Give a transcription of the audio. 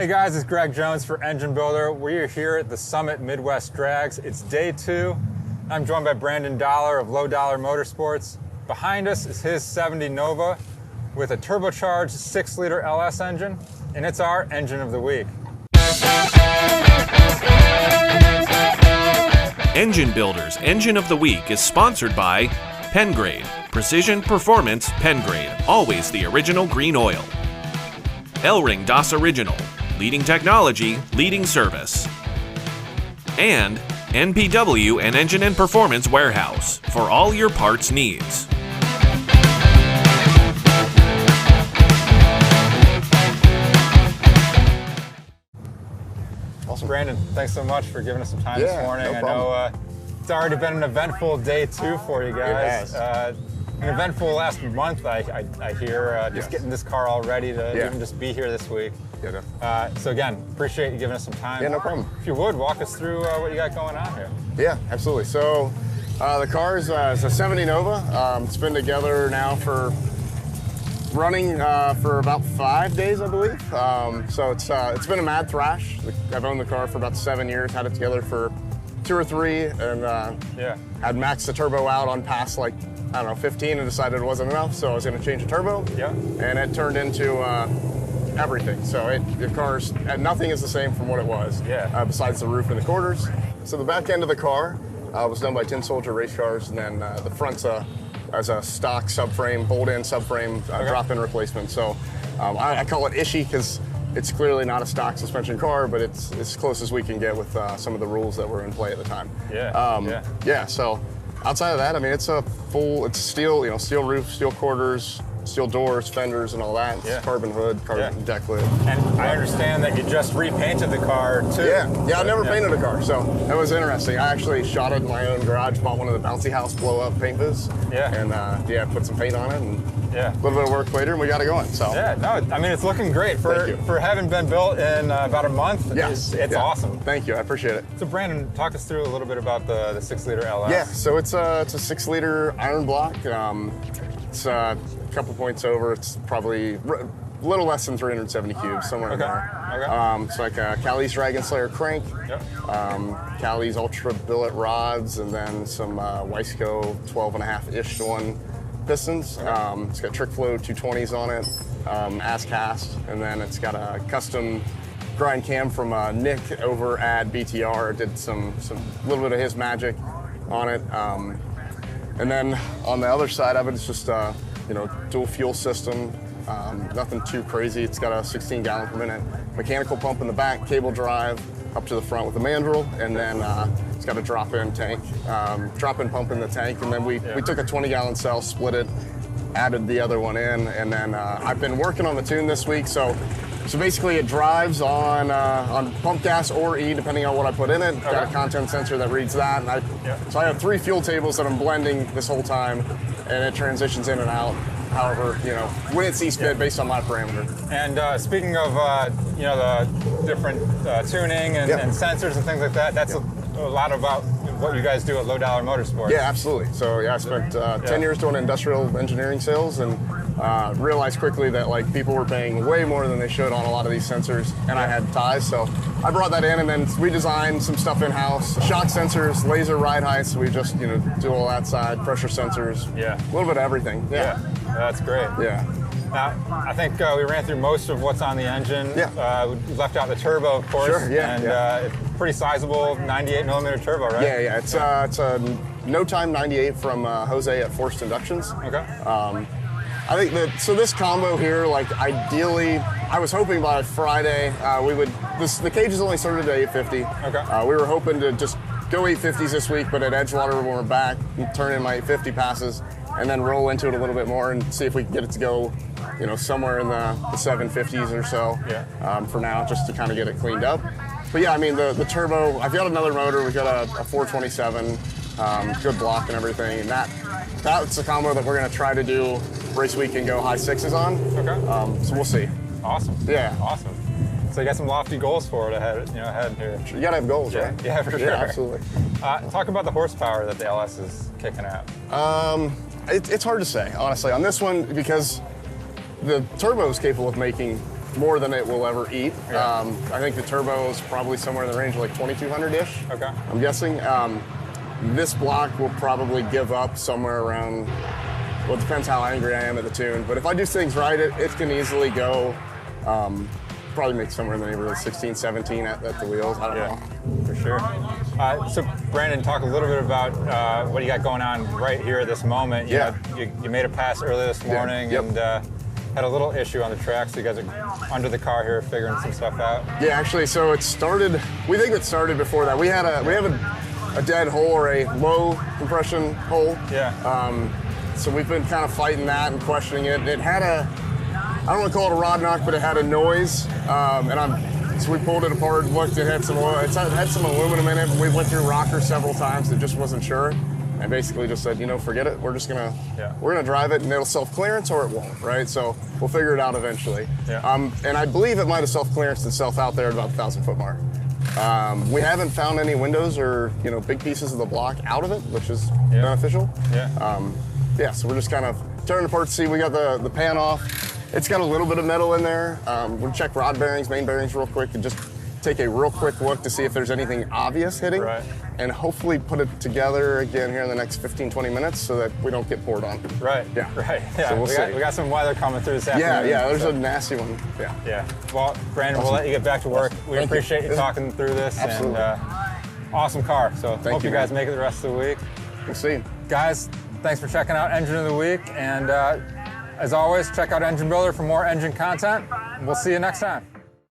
Hey guys, it's Greg Jones for Engine Builder. We're here at the Summit Midwest Drags. It's day 2. I'm joined by Brandon Dollar of Lowdoller Motorsports. Behind us is his 70 Nova with a turbocharged 6-liter LS engine, and it's our engine of the week. Engine Builder's Engine of the Week is sponsored by Pengrade, Precision Performance Pengrade, always the original green oil. L-Ring DOS Original, leading technology, leading service. And NPW and Engine and Performance Warehouse for all your parts needs. Awesome. Brandon, thanks so much for giving us some time this morning. No problem. I know it's already been an eventful day 2 for you guys. An eventful last month, I hear, just getting this car all ready to even just be here this week. So again, appreciate you giving us some time. Yeah, no problem. If you would, walk us through what you got going on here. Yeah, absolutely. So the car is a 70 Nova. It's been together now for running for about 5 days, I believe. So it's been a mad thrash. I've owned the car for about 7 years, had it together for 2 or 3, and had maxed the turbo out on past like, I don't know, 15 and decided it wasn't enough, so I was going to change the turbo. And it turned into everything. So the car's, nothing is the same from what it was, besides the roof and the quarters. So the back end of the car was done by Tin Soldier Race Cars, and then the front's as a stock subframe, bolt-in subframe, drop-in replacement. So I call it ishy because it's clearly not a stock suspension car, but it's as close as we can get with some of the rules that were in play at the time. So outside of that, I mean, it's steel, steel roof, steel quarters, steel doors, fenders, and all that. It's carbon hood, carbon deck lid. And I understand that you just repainted the car too. I never painted a car, so that was interesting. I actually shot it in my own garage, bought one of the bouncy house blow-up paint booths, and put some paint on it, and a little bit of work later, and we got it going. So I mean, it's looking great for having been built in about a month. It's awesome. Thank you, I appreciate it. So Brandon, talk us through a little bit about the 6-liter LS. Yeah, so it's a 6-liter iron block. It's a couple points over. It's probably a little less than 370 cubes, somewhere in there. It's like a Cali's Dragon Slayer crank, Cali's Ultra Billet rods, and then some Wiseco 12.5-ish to 1 pistons. It's got trick flow 220s on it, as cast, and then it's got a custom grind cam from Nick over at BTR. Did some little bit of his magic on it. And then on the other side of it, it's just dual fuel system, nothing too crazy. It's got a 16-gallon per minute mechanical pump in the back, cable drive up to the front with a mandrel, and then it's got a drop-in tank, drop-in pump in the tank, and then we took a 20-gallon cell, split it, added the other one in, and then I've been working on the tune this week, so basically it drives on pump gas or E, depending on what I put in it. Got a content sensor that reads that, and so I have 3 fuel tables that I'm blending this whole time, and it transitions in and out, however, when it sees fit based on my parameter. And speaking of, the different tuning and sensors and things like that, that's a lot about what you guys do at Lowdoller Motorsports. Yeah, absolutely. So I spent 10 years doing industrial engineering sales, and realized quickly that people were paying way more than they should on a lot of these sensors, and I had ties, so I brought that in, and then we designed some stuff in-house, shock sensors, laser ride heights, we just do all that side, pressure sensors, a little bit of everything. That's great. Now, I think we ran through most of what's on the engine. We left out the turbo, of course. It's pretty sizable 98mm turbo, right? It's a no-time 98 from Jose at Forced Inductions. I think so this combo here, ideally, I was hoping by Friday the cages only started at 850. We were hoping to just go 850s this week, but at Edgewater when we're back, turn in my 850 passes, and then roll into it a little bit more and see if we can get it to go, somewhere in the 750s or so for now, just to kind of get it cleaned up. But I mean, the turbo, I've got another motor, we've got a 427, good block and everything, and that's a combo that we're going to try to do race week and go high 6s on. So we'll see. Awesome. Awesome. So you got some lofty goals for it ahead here. You got to have goals, right? Yeah, for sure. Yeah, absolutely. Talk about the horsepower that the LS is kicking out. It's hard to say, honestly, on this one, because the turbo is capable of making more than it will ever eat. Yeah. I think the turbo is probably somewhere in the range of like 2200-ish. Okay. I'm guessing. This block will probably give up somewhere around, well, it depends how angry I am at the tune, but if I do things right, it can easily go, probably make somewhere in the neighborhood of 16, 17 at the wheels. I don't know. For sure. So Brandon, talk a little bit about what you got going on right here at this moment. You made a pass early this morning and had a little issue on the track, so you guys are under the car here figuring some stuff out. Yeah, actually, so it started, we think it started before that. We have a dead hole or a low compression hole. Yeah. So we've been kind of fighting that and questioning it. It had I don't want to call it a rod knock, but it had a noise. So we pulled it apart, looked, it had some oil, it had some aluminum in it. We went through rocker several times, it just wasn't sure. And basically just said, forget it. We're just we're gonna drive it and it'll self-clearance or it won't, right? So we'll figure it out eventually. Yeah. And I believe it might have self-clearanced itself out there at about the 1,000-foot mark. We haven't found any windows or big pieces of the block out of it, which is beneficial. Yeah. So we're just kind of tearing it apart to see. We got the pan off. It's got a little bit of metal in there. We'll check rod bearings, main bearings real quick, and just take a real quick look to see if there's anything obvious hitting. Right. And hopefully put it together again here in the next 15, 20 minutes so that we don't get poured on. Right. Yeah. Right. Yeah. So we got some weather coming through this afternoon. Yeah, there's a nasty one. Yeah. Yeah. Well, Brandon, we'll let you get back to work. We appreciate you talking through this. Absolutely. And awesome car. So hope you guys make it the rest of the week. We'll see. Guys, thanks for checking out Engine of the Week. And as always, check out Engine Builder for more engine content. We'll see you next time.